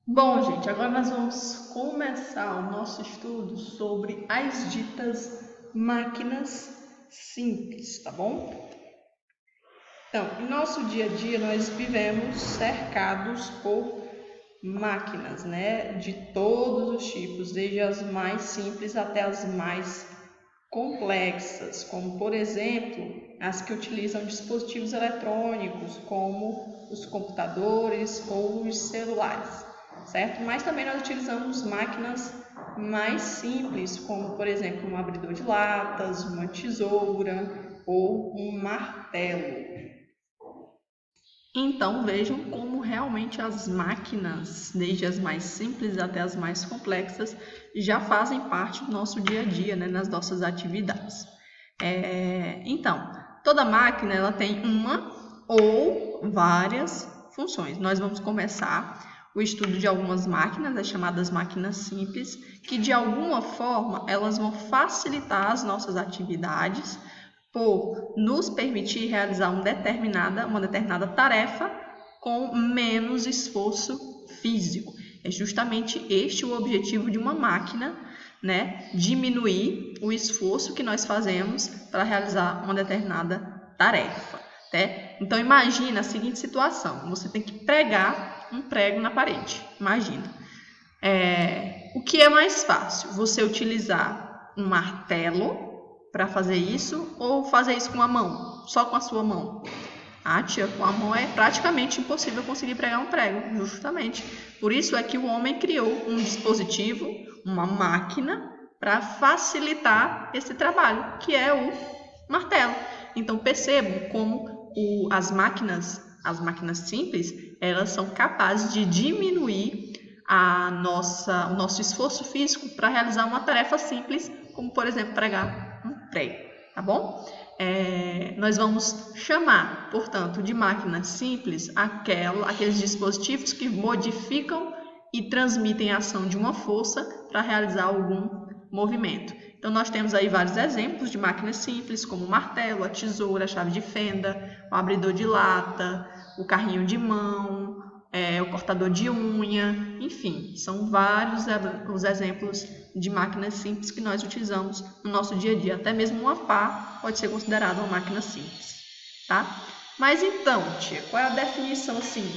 Bom, gente, agora nós vamos começar o nosso estudo sobre as ditas máquinas simples, tá bom? Então, em nosso dia a dia, nós vivemos cercados por máquinas, né? De todos os tipos, desde as mais simples até as mais complexas, como, por exemplo, as que utilizam dispositivos eletrônicos, como os computadores ou os celulares, certo? Mas também nós utilizamos máquinas mais simples, como, por exemplo, um abridor de latas, uma tesoura ou um martelo. Então vejam como realmente as máquinas, desde as mais simples até as mais complexas, já fazem parte do nosso dia a dia, né, nas nossas atividades. Então, toda máquina ela tem uma ou várias funções. Nós vamos começar o estudo de algumas máquinas, as chamadas máquinas simples, que de alguma forma elas vão facilitar as nossas atividades por nos permitir realizar uma determinada tarefa com menos esforço físico. É justamente este o objetivo de uma máquina, né? Diminuir o esforço que nós fazemos para realizar uma determinada tarefa. Né? Então imagina a seguinte situação: você tem que pregar um prego na parede. Imagina. O que é mais fácil? Você utilizar um martelo para fazer isso ou fazer isso com a mão, só com a sua mão? Ah, tia, com a mão é praticamente impossível conseguir pregar um prego, justamente. Por isso é que o homem criou um dispositivo, uma máquina, para facilitar esse trabalho, que é o martelo. Então percebam como as máquinas simples, elas são capazes de diminuir o nosso esforço físico para realizar uma tarefa simples, como por exemplo pregar um prego, tá bom? Nós vamos chamar, portanto, de máquinas simples aqueles dispositivos que modificam e transmitem a ação de uma força para realizar algum movimento. Então, nós temos aí vários exemplos de máquinas simples, como o martelo, a tesoura, a chave de fenda, o abridor de lata, o carrinho de mão, o cortador de unha, enfim, são vários os exemplos de máquinas simples que nós utilizamos no nosso dia a dia. Até mesmo uma pá pode ser considerada uma máquina simples, tá? Mas então, tia, qual é a definição assim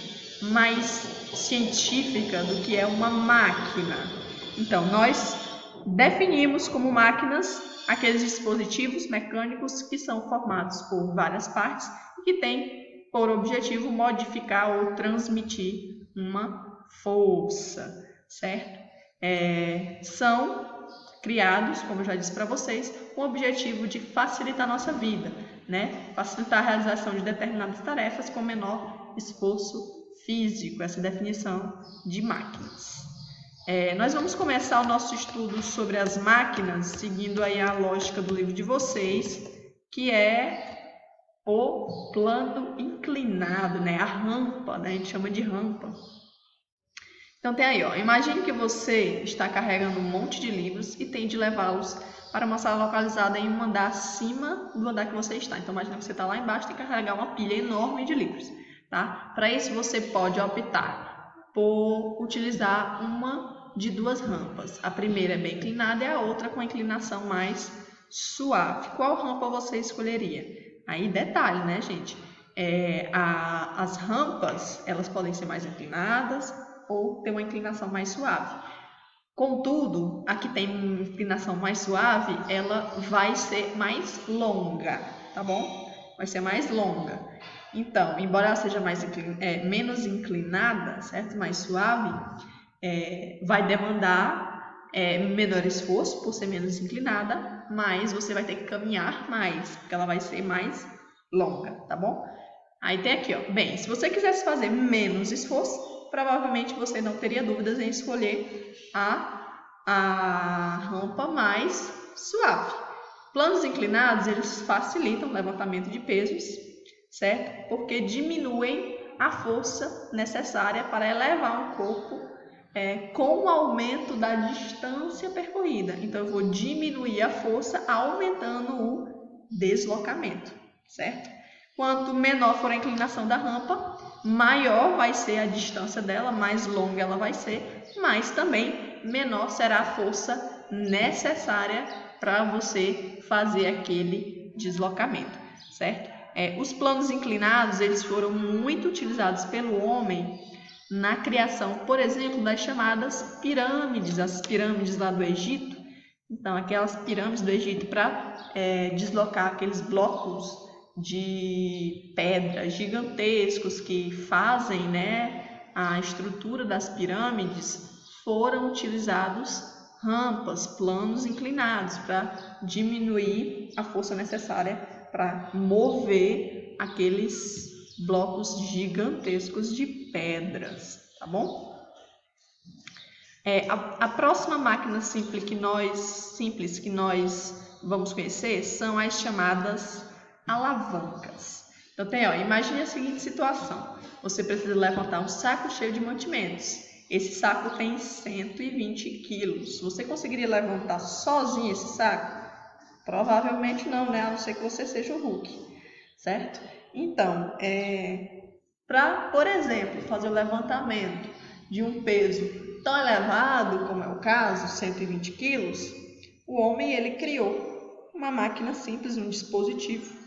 mais científica do que é uma máquina? Então, nós definimos como máquinas aqueles dispositivos mecânicos que são formados por várias partes e que têm por objetivo modificar ou transmitir uma força, certo? São criados, como eu já disse para vocês, com o objetivo de facilitar a nossa vida, né? Facilitar a realização de determinadas tarefas com menor esforço físico, essa definição de máquinas. Nós vamos começar o nosso estudo sobre as máquinas, seguindo aí a lógica do livro de vocês, que é o plano inclinado, né? A rampa, né? A gente chama de rampa. Então tem aí, ó, imagine que você está carregando um monte de livros e tem de levá-los para uma sala localizada em um andar acima do andar que você está. Então imagine que você está lá embaixo e tem que carregar uma pilha enorme de livros, tá? Para isso você pode optar por utilizar uma de duas rampas. A primeira é bem inclinada e a outra com a inclinação mais suave. Qual rampa você escolheria? Aí detalhe, né, gente? As rampas, elas podem ser mais inclinadas ou ter uma inclinação mais suave. Contudo, a que tem uma inclinação mais suave, ela vai ser mais longa, tá bom? Vai ser mais longa. Então, embora ela seja menos inclinada, certo? Mais suave, vai demandar menor esforço por ser menos inclinada, mas você vai ter que caminhar mais, porque ela vai ser mais longa, tá bom? Aí tem aqui, ó. Bem, se você quisesse fazer menos esforço, provavelmente você não teria dúvidas em escolher a rampa mais suave. Planos inclinados, eles facilitam o levantamento de pesos, certo? Porque diminuem a força necessária para elevar um corpo com o aumento da distância percorrida. Então, eu vou diminuir a força aumentando o deslocamento, certo? Quanto menor for a inclinação da rampa, maior vai ser a distância dela, mais longa ela vai ser, mas também menor será a força necessária para você fazer aquele deslocamento, certo? Os planos inclinados, eles foram muito utilizados pelo homem na criação, por exemplo, das chamadas pirâmides, as pirâmides lá do Egito. Então, aquelas pirâmides do Egito para deslocar aqueles blocos de pedra gigantescos que fazem, né, a estrutura das pirâmides, foram utilizados rampas, planos inclinados para diminuir a força necessária para mover aqueles blocos gigantescos de pedras, tá bom? A próxima máquina simples que nós vamos conhecer são as chamadas alavancas. Então, imagine a seguinte situação. Você precisa levantar um saco cheio de mantimentos. Esse saco tem 120 quilos. Você conseguiria levantar sozinho esse saco? Provavelmente não, né? A não ser que você seja o Hulk, certo? Então, para, por exemplo, fazer o levantamento de um peso tão elevado, como é o caso, 120 quilos, o homem ele criou uma máquina simples, um dispositivo,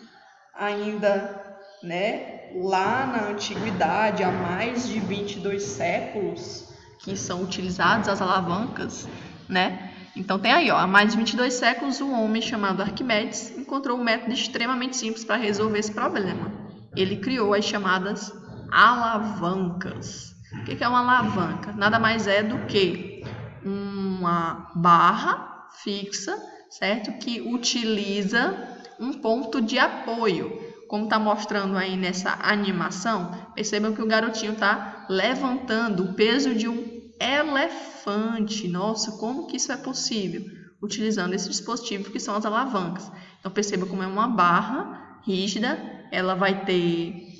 ainda, né, lá na antiguidade, há mais de 22 séculos, que são utilizadas as alavancas, né? Então tem aí, há mais de 22 séculos, um homem chamado Arquimedes encontrou um método extremamente simples para resolver esse problema. Ele criou as chamadas alavancas. O que é uma alavanca? Nada mais é do que uma barra fixa, certo? Que utiliza um ponto de apoio. Como está mostrando aí nessa animação, percebam que o garotinho está levantando o peso de um elefante. Nossa, como que isso é possível? Utilizando esse dispositivo que são as alavancas. Então perceba como é uma barra rígida, ela vai ter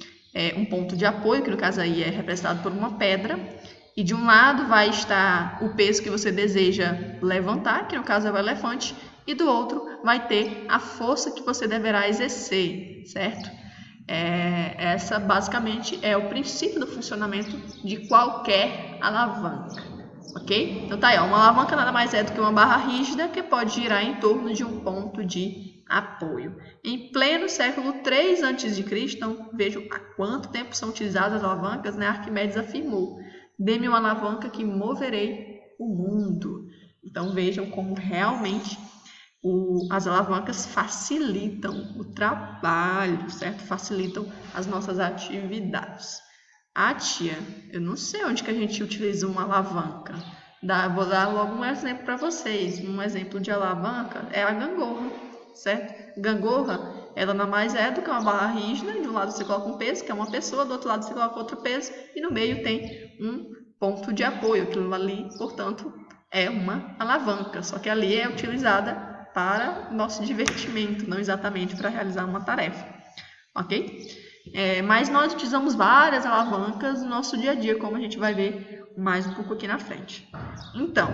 um ponto de apoio, que no caso aí é representado por uma pedra, e de um lado vai estar o peso que você deseja levantar, que no caso é o elefante, e do outro vai ter a força que você deverá exercer, certo? Essa basicamente é o princípio do funcionamento de qualquer alavanca, ok? Então tá aí, uma alavanca nada mais é do que uma barra rígida que pode girar em torno de um ponto de apoio. Em pleno século 3 a.C., então vejam há quanto tempo são utilizadas as alavancas, né? Arquimedes afirmou: dê-me uma alavanca que moverei o mundo. Então vejam como realmente as alavancas facilitam o trabalho, certo? Facilitam as nossas atividades. Tia, eu não sei onde que a gente utiliza uma alavanca. Vou dar logo um exemplo para vocês. Um exemplo de alavanca é a gangorra, certo? Gangorra, ela nada mais é do que uma barra rígida. De um lado você coloca um peso, que é uma pessoa, do outro lado você coloca outro peso, e no meio tem um ponto de apoio. Aquilo ali, portanto, é uma alavanca, só que ali é utilizada para nosso divertimento, não exatamente para realizar uma tarefa, ok? Mas nós utilizamos várias alavancas no nosso dia a dia, como a gente vai ver mais um pouco aqui na frente. Então,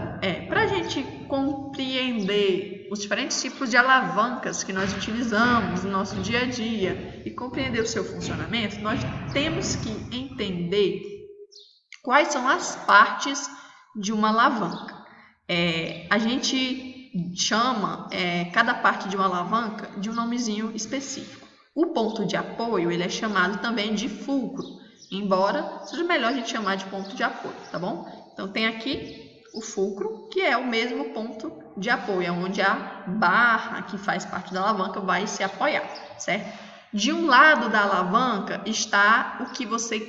para a gente compreender os diferentes tipos de alavancas que nós utilizamos no nosso dia a dia e compreender o seu funcionamento, nós temos que entender quais são as partes de uma alavanca. A gente chama cada parte de uma alavanca de um nomezinho específico. O ponto de apoio ele é chamado também de fulcro, embora seja melhor a gente chamar de ponto de apoio, tá bom? Então tem aqui o fulcro, que é o mesmo ponto de apoio, é onde a barra que faz parte da alavanca vai se apoiar, certo? De um lado da alavanca está o que você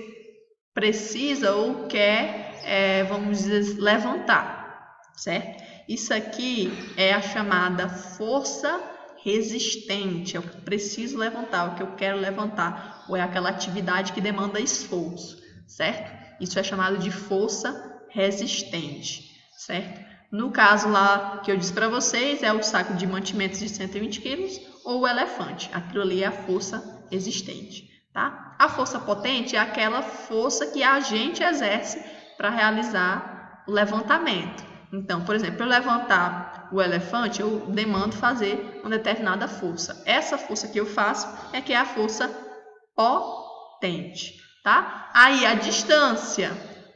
precisa ou quer, vamos dizer, levantar, certo? Isso aqui é a chamada força resistente, é o que eu preciso levantar, o que eu quero levantar, ou é aquela atividade que demanda esforço, certo? Isso é chamado de força resistente, certo? No caso lá que eu disse para vocês, é o saco de mantimentos de 120 quilos ou o elefante, aquilo ali é a força resistente, tá? A força potente é aquela força que a gente exerce para realizar o levantamento. Então, por exemplo, para eu levantar o elefante, eu demando fazer uma determinada força. Essa força que eu faço é que é a força potente. tá? Aí a distância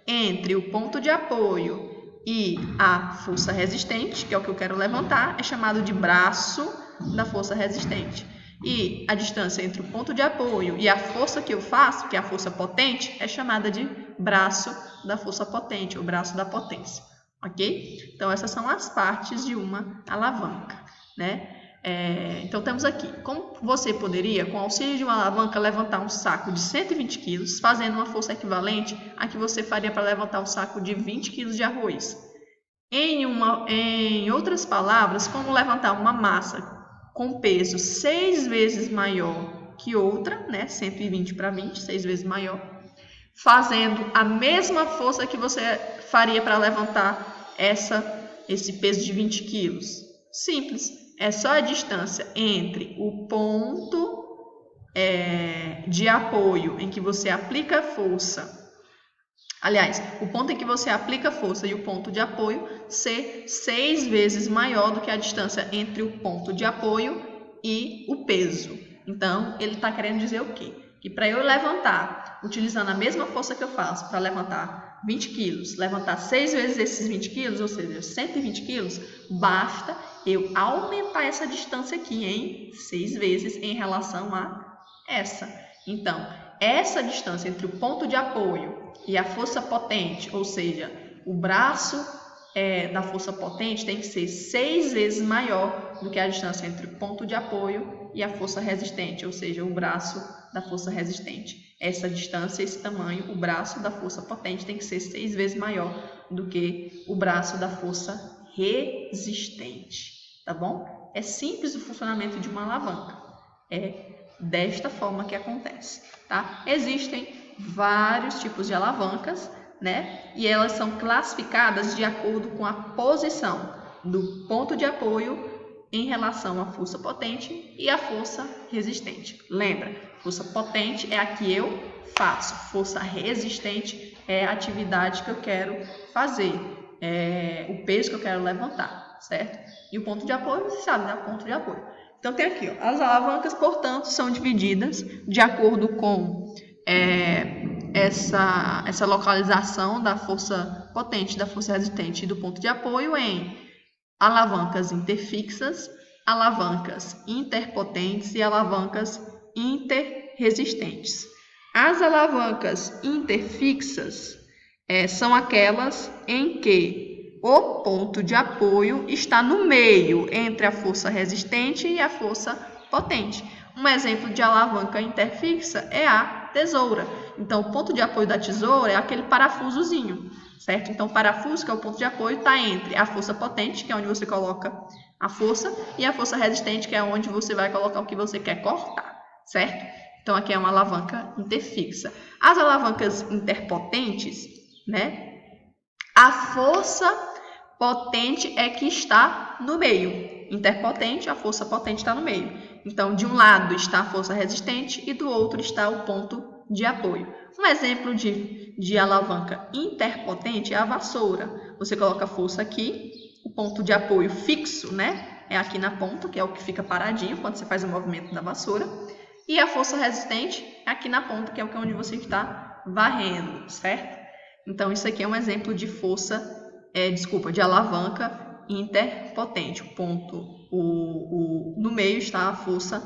entre o ponto de apoio e a força resistente, que é o que eu quero levantar, é chamado de braço da força resistente. E a distância entre o ponto de apoio e a força que eu faço, que é a força potente, é chamada de braço da força potente, ou braço da potência, ok? Então, essas são as partes de uma alavanca, né? Então, temos aqui, como você poderia, com o auxílio de uma alavanca, levantar um saco de 120 kg, fazendo uma força equivalente à que você faria para levantar um saco de 20 kg de arroz. Em outras palavras, como levantar uma massa com peso 6 vezes maior que outra, né? 120 para 20, 6 vezes maior, fazendo a mesma força que você faria para levantar esse peso de 20 quilos. Simples. É só a distância entre o ponto de apoio em que você aplica força. Aliás, o ponto em que você aplica força e o ponto de apoio ser 6 vezes maior do que a distância entre o ponto de apoio e o peso. Então, ele está querendo dizer o quê? Que para eu levantar, utilizando a mesma força que eu faço para levantar 20 quilos, levantar 6 vezes esses 20 quilos, ou seja, 120 quilos, basta eu aumentar essa distância aqui em 6 vezes em relação a essa. Então, essa distância entre o ponto de apoio e a força potente, ou seja, o braço da força potente tem que ser 6 vezes maior do que a distância entre o ponto de apoio e a força resistente, ou seja, o braço da força resistente. Essa distância, esse tamanho, o braço da força potente tem que ser 6 vezes maior do que o braço da força resistente, tá bom? É simples o funcionamento de uma alavanca. É desta forma que acontece, tá? Existem vários tipos de alavancas, né? E elas são classificadas de acordo com a posição do ponto de apoio em relação à força potente e à força resistente. Lembra, força potente é a que eu faço, força resistente é a atividade que eu quero fazer, o peso que eu quero levantar, certo? E o ponto de apoio, você sabe, né? O ponto de apoio. Então, tem aqui, ó, as alavancas, portanto, são divididas de acordo com essa localização da força potente, da força resistente e do ponto de apoio em alavancas interfixas, alavancas interpotentes e alavancas interresistentes. As alavancas interfixas são aquelas em que o ponto de apoio está no meio entre a força resistente e a força potente. Um exemplo de alavanca interfixa é a tesoura. Então, o ponto de apoio da tesoura é aquele parafusozinho, certo? Então, o parafuso, que é o ponto de apoio, está entre a força potente, que é onde você coloca a força, e a força resistente, que é onde você vai colocar o que você quer cortar, certo? Então, aqui é uma alavanca interfixa. As alavancas interpotentes, né? A força potente é que está no meio. Interpotente, a força potente está no meio. Então, de um lado está a força resistente e do outro está o ponto de apoio. Um exemplo de alavanca interpotente é a vassoura. Você coloca a força aqui, o ponto de apoio fixo, né? É aqui na ponta, que é o que fica paradinho quando você faz o movimento da vassoura. E a força resistente é aqui na ponta, que é onde você está varrendo, certo? Então, isso aqui é um exemplo de força, de alavanca interpotente. O ponto, no meio está a força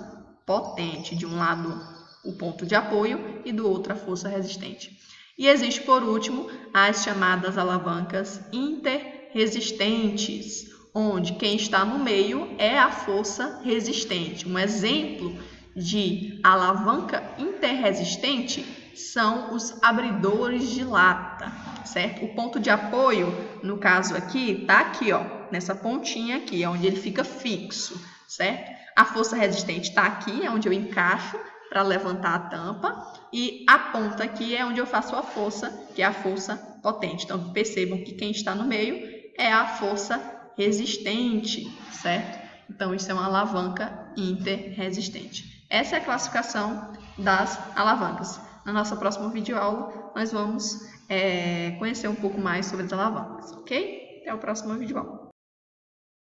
potente. De um lado, o ponto de apoio e do outro, a força resistente. E existe, por último, as chamadas alavancas interresistentes, onde quem está no meio é a força resistente. Um exemplo de alavanca interresistente são os abridores de lata, certo? O ponto de apoio, no caso aqui, tá aqui, ó, nessa pontinha aqui, onde ele fica fixo, certo? A força resistente está aqui, é onde eu encaixo para levantar a tampa, e a ponta aqui é onde eu faço a força, que é a força potente. Então, percebam que quem está no meio é a força resistente, certo? Então, isso é uma alavanca interresistente. Essa é a classificação das alavancas. Na nossa próxima videoaula, nós vamos conhecer um pouco mais sobre as alavancas, ok? Até o próximo videoaula.